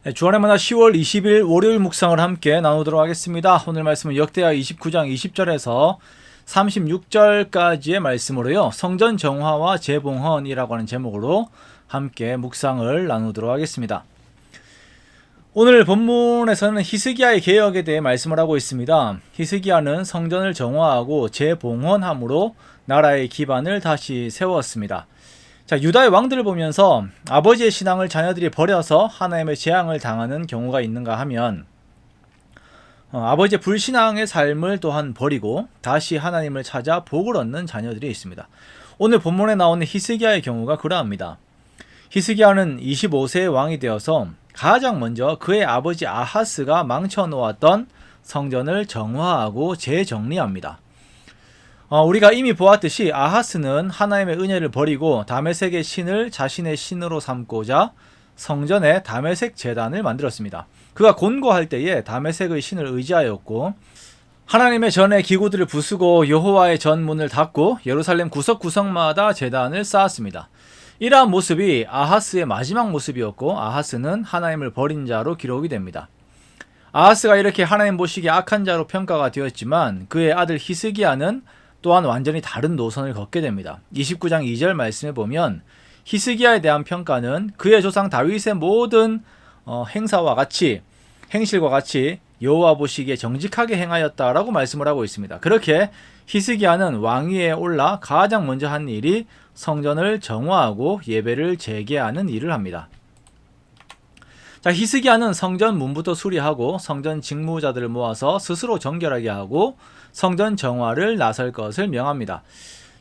네, 주안의 만화 10월 20일 월요일 묵상을 함께 나누도록 하겠습니다. 오늘 말씀은 역대하 29장 20절에서 36절까지의 말씀으로요. 성전 정화와 재봉헌이라고 하는 제목으로 함께 묵상을 나누도록 하겠습니다. 오늘 본문에서는 히스기야의 개혁에 대해 말씀을 하고 있습니다. 히스기야는 성전을 정화하고 재봉헌함으로 나라의 기반을 다시 세웠습니다. 자, 유다의 왕들을 보면서 아버지의 신앙을 자녀들이 버려서 하나님의 재앙을 당하는 경우가 있는가 하면 아버지의 불신앙의 삶을 또한 버리고 다시 하나님을 찾아 복을 얻는 자녀들이 있습니다. 오늘 본문에 나오는 히스기야의 경우가 그러합니다. 히스기야는 25세의 왕이 되어서 가장 먼저 그의 아버지 아하스가 망쳐놓았던 성전을 정화하고 재정리합니다. 우리가 이미 보았듯이 아하스는 하나님의 은혜를 버리고 다메섹의 신을 자신의 신으로 삼고자 성전에 다메섹 제단을 만들었습니다. 그가 곤고할 때에 다메섹의 신을 의지하였고 하나님의 전의 기구들을 부수고 여호와의 전 문을 닫고 예루살렘 구석구석마다 제단을 쌓았습니다. 이러한 모습이 아하스의 마지막 모습이었고 아하스는 하나님을 버린 자로 기록이 됩니다. 아하스가 이렇게 하나님 보시기에 악한 자로 평가가 되었지만 그의 아들 히스기야는 또한 완전히 다른 노선을 걷게 됩니다. 29장 2절 말씀에 보면 히스기야에 대한 평가는 그의 조상 다윗의 모든 행사와 같이 행실과 같이 여호와 보시기에 정직하게 행하였다라고 말씀을 하고 있습니다. 그렇게 히스기야는 왕위에 올라 가장 먼저 한 일이 성전을 정화하고 예배를 재개하는 일을 합니다. 자, 히스기야는 성전 문부터 수리하고 성전 직무자들을 모아서 스스로 정결하게 하고 성전 정화를 나설 것을 명합니다.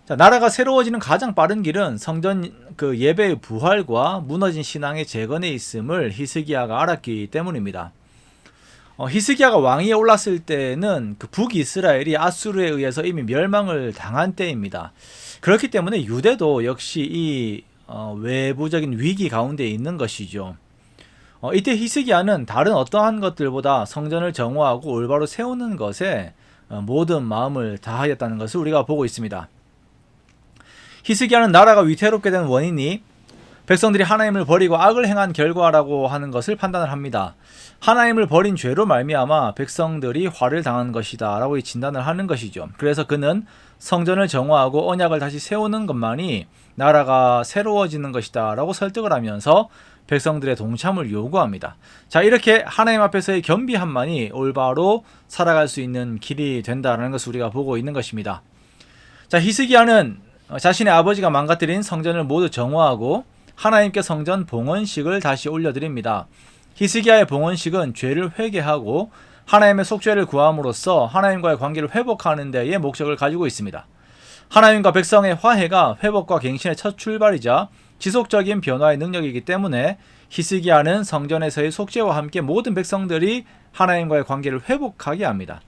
자, 나라가 새로워지는 가장 빠른 길은 성전 예배의 부활과 무너진 신앙의 재건에 있음을 히스기야가 알았기 때문입니다. 히스기야가 왕위에 올랐을 때는 북이스라엘이 아수르에 의해서 이미 멸망을 당한 때입니다. 그렇기 때문에 유대도 역시 이 외부적인 위기 가운데 있는 것이죠. 이때 히스기야는 다른 어떠한 것들보다 성전을 정화하고 올바로 세우는 것에 모든 마음을 다하였다는 것을 우리가 보고 있습니다. 히스기야는 나라가 위태롭게 된 원인이 백성들이 하나님을 버리고 악을 행한 결과라고 하는 것을 판단을 합니다. 하나님을 버린 죄로 말미암아 백성들이 화를 당한 것이다 라고 진단을 하는 것이죠. 그래서 그는 성전을 정화하고 언약을 다시 세우는 것만이 나라가 새로워지는 것이다 라고 설득을 하면서 백성들의 동참을 요구합니다. 자, 이렇게 하나님 앞에서의 겸비함만이 올바로 살아갈 수 있는 길이 된다는 것을 우리가 보고 있는 것입니다. 자, 히스기야는 자신의 아버지가 망가뜨린 성전을 모두 정화하고 하나님께 성전 봉헌식을 다시 올려드립니다. 히스기야의 봉헌식은 죄를 회개하고 하나님의 속죄를 구함으로써 하나님과의 관계를 회복하는 데에 목적을 가지고 있습니다. 하나님과 백성의 화해가 회복과 갱신의 첫 출발이자 지속적인 변화의 능력이기 때문에 히스기야는 성전에서의 속죄와 함께 모든 백성들이 하나님과의 관계를 회복하게 합니다.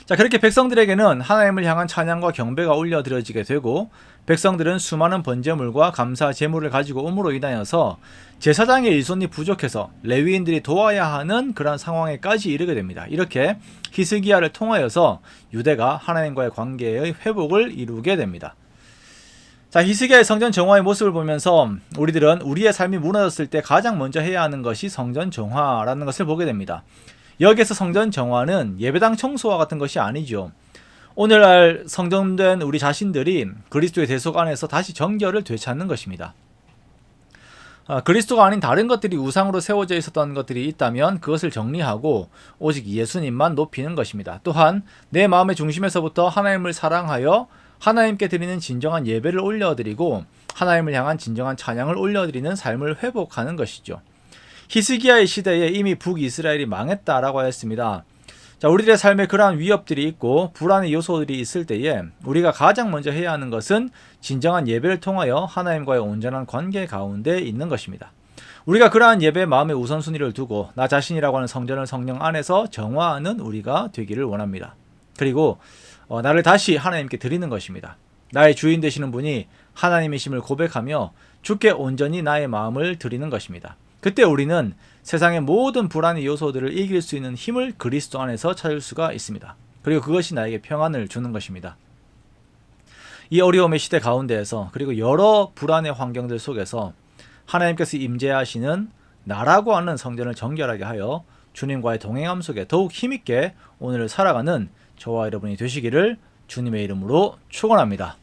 자, 그렇게 백성들에게는 하나님을 향한 찬양과 경배가 올려드려지게 되고 백성들은 수많은 번제물과 감사 제물을 가지고 옴으로 인하여서 제사장의 일손이 부족해서 레위인들이 도와야 하는 그런 상황에까지 이르게 됩니다. 이렇게 히스기야를 통하여서 유대가 하나님과의 관계의 회복을 이루게 됩니다. 자, 히스기야의 성전 정화의 모습을 보면서 우리들은 우리의 삶이 무너졌을 때 가장 먼저 해야 하는 것이 성전 정화라는 것을 보게 됩니다. 여기에서 성전 정화는 예배당 청소와 같은 것이 아니죠. 오늘날 성전된 우리 자신들이 그리스도의 대속 안에서 다시 정결을 되찾는 것입니다. 그리스도가 아닌 다른 것들이 우상으로 세워져 있었던 것들이 있다면 그것을 정리하고 오직 예수님만 높이는 것입니다. 또한 내 마음의 중심에서부터 하나님을 사랑하여 하나님께 드리는 진정한 예배를 올려드리고 하나님을 향한 진정한 찬양을 올려드리는 삶을 회복하는 것이죠. 히스기야의 시대에 이미 북이스라엘이 망했다라고 하였습니다. 자, 우리들의 삶에 그러한 위협들이 있고 불안의 요소들이 있을 때에 우리가 가장 먼저 해야 하는 것은 진정한 예배를 통하여 하나님과의 온전한 관계 가운데 있는 것입니다. 우리가 그러한 예배의 마음의 우선순위를 두고 나 자신이라고 하는 성전을 성령 안에서 정화하는 우리가 되기를 원합니다. 그리고 나를 다시 하나님께 드리는 것입니다. 나의 주인 되시는 분이 하나님이심을 고백하며 주께 온전히 나의 마음을 드리는 것입니다. 그때 우리는 세상의 모든 불안의 요소들을 이길 수 있는 힘을 그리스도 안에서 찾을 수가 있습니다. 그리고 그것이 나에게 평안을 주는 것입니다. 이 어려움의 시대 가운데에서 그리고 여러 불안의 환경들 속에서 하나님께서 임재하시는 나라고 하는 성전을 정결하게 하여 주님과의 동행함 속에 더욱 힘있게 오늘을 살아가는 저와 여러분이 되시기를 주님의 이름으로 축원합니다.